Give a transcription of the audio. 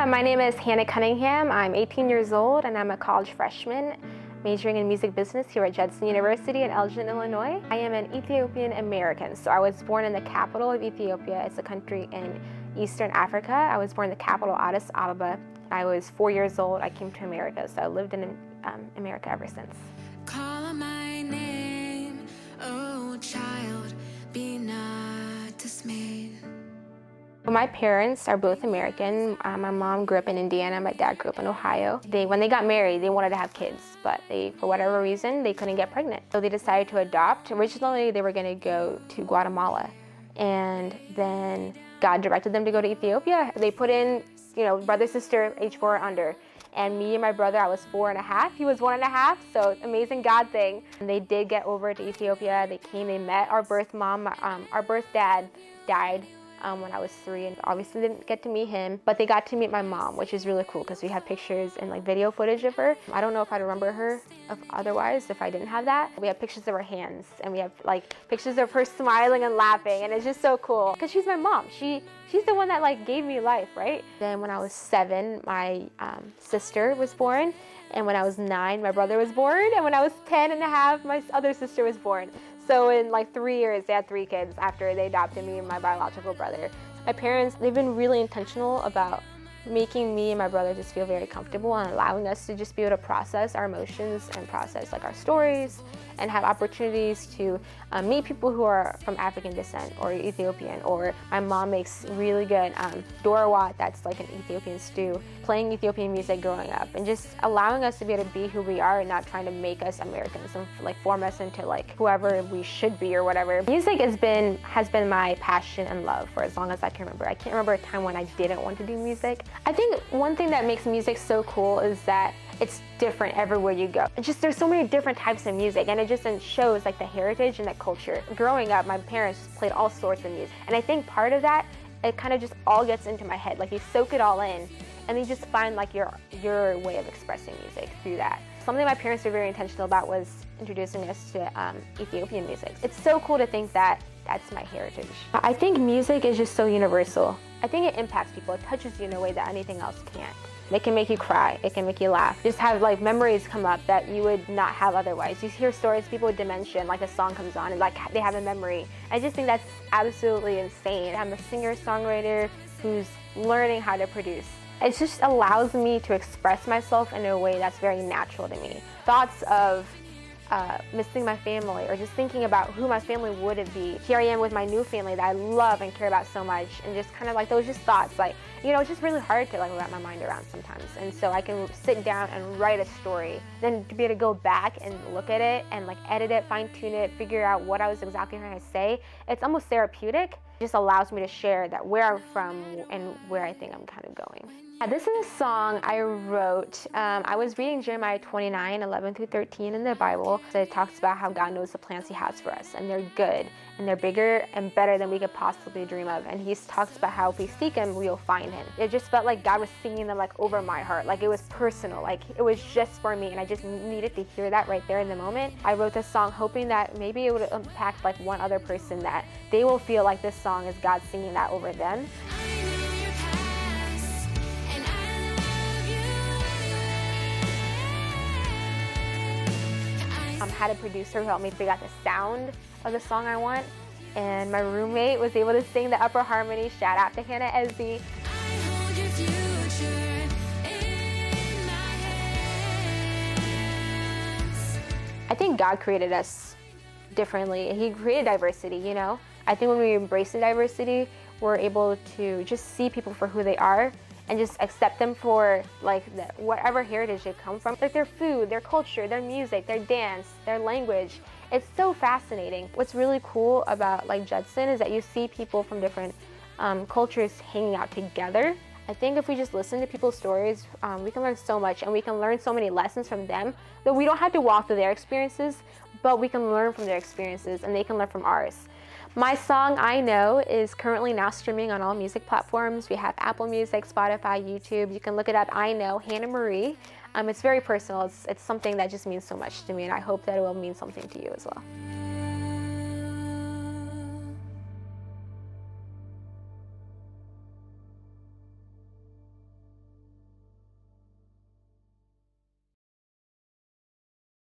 My name is Hana Cunningham. I'm 18 years old and I'm a college freshman majoring in music business here at Judson University in Elgin, Illinois. I am an Ethiopian-American, so I was born in the capital of Ethiopia. It's a country in Eastern Africa. I was born in the capital, Addis Ababa. I was 4 years old. I came to America, so I lived in America ever since. Call my name, oh child, be not dismayed. My parents are both American. My mom grew up in Indiana, my dad grew up in Ohio. When they got married, they wanted to have kids, but for whatever reason, they couldn't get pregnant. So they decided to adopt. Originally, they were gonna go to Guatemala, and then God directed them to go to Ethiopia. They put in, brother, sister, age 4 or under. And me and my brother, I was 4 and a half, he was 1 and a half, so amazing God thing. And they did get over to Ethiopia. They came, they met our birth mom. Our birth dad died when I was 3, and obviously didn't get to meet him, but they got to meet my mom, which is really cool because we have pictures and video footage of her. I don't know if I'd remember her otherwise if I didn't have that. We have pictures of her hands, and we have pictures of her smiling and laughing, and it's just so cool because she's my mom. She's the one that gave me life, right? Then when I was 7, my sister was born, and when I was 9, my brother was born, and when I was 10 and a half, my other sister was born. So in 3 years, they had 3 kids after they adopted me and my biological brother. My parents, they've been really intentional about making me and my brother just feel very comfortable and allowing us to just be able to process our emotions and process our stories and have opportunities to meet people who are from African descent or Ethiopian. Or my mom makes really good dorawat, that's like an Ethiopian stew, playing Ethiopian music growing up, and just allowing us to be able to be who we are and not trying to make us Americans and form us into whoever we should be or whatever. Music has been my passion and love for as long as I can remember. I can't remember a time when I didn't want to do music. I think one thing that makes music so cool is that it's different everywhere you go. There's so many different types of music, and it just shows the heritage and the culture. Growing up, my parents played all sorts of music, and I think part of that, it kind of just all gets into my head. You soak it all in, and you just find your way of expressing music through that. Something my parents were very intentional about was introducing us to Ethiopian music. It's so cool to think that that's my heritage. I think music is just so universal. I think it impacts people. It touches you in a way that anything else can't. It can make you cry, it can make you laugh. Just have memories come up that you would not have otherwise. You hear stories, people with dementia, and a song comes on and they have a memory. I just think that's absolutely insane. I'm a singer-songwriter who's learning how to produce. It just allows me to express myself in a way that's very natural to me. Thoughts of missing my family, or just thinking about who my family would be. Here I am with my new family that I love and care about so much, and just those just thoughts, it's just really hard to wrap my mind around sometimes. And so I can sit down and write a story, then to be able to go back and look at it and edit it, fine tune it, figure out what I was exactly trying to say. It's almost therapeutic. It just allows me to share that where I'm from and where I think I'm kind of going. This is a song I wrote. I was reading Jeremiah 29, 11 through 13 in the Bible. So it talks about how God knows the plans he has for us, and they're good, and they're bigger and better than we could possibly dream of. And he talks about how if we seek him, we'll find him. It just felt like God was singing them over my heart. It was personal, it was just for me, and I just needed to hear that right there in the moment. I wrote this song hoping that maybe it would impact one other person, that they will feel like this song is God singing that over them. Had a producer who helped me figure out the sound of the song I want, and my roommate was able to sing the upper harmony. Shout out to Hannah Ezzi. I think God created us differently. He created diversity, I think when we embrace the diversity, we're able to just see people for who they are and just accept them for whatever heritage they come from. Their food, their culture, their music, their dance, their language. It's so fascinating. What's really cool about Judson is that you see people from different cultures hanging out together. I think if we just listen to people's stories, we can learn so much, and we can learn so many lessons from them that we don't have to walk through their experiences, but we can learn from their experiences and they can learn from ours. My song, I Know, is currently now streaming on all music platforms. We have Apple Music, Spotify, YouTube. You can look it up, I Know, Hana Marie. It's very personal. It's something that just means so much to me, and I hope that it will mean something to you as well.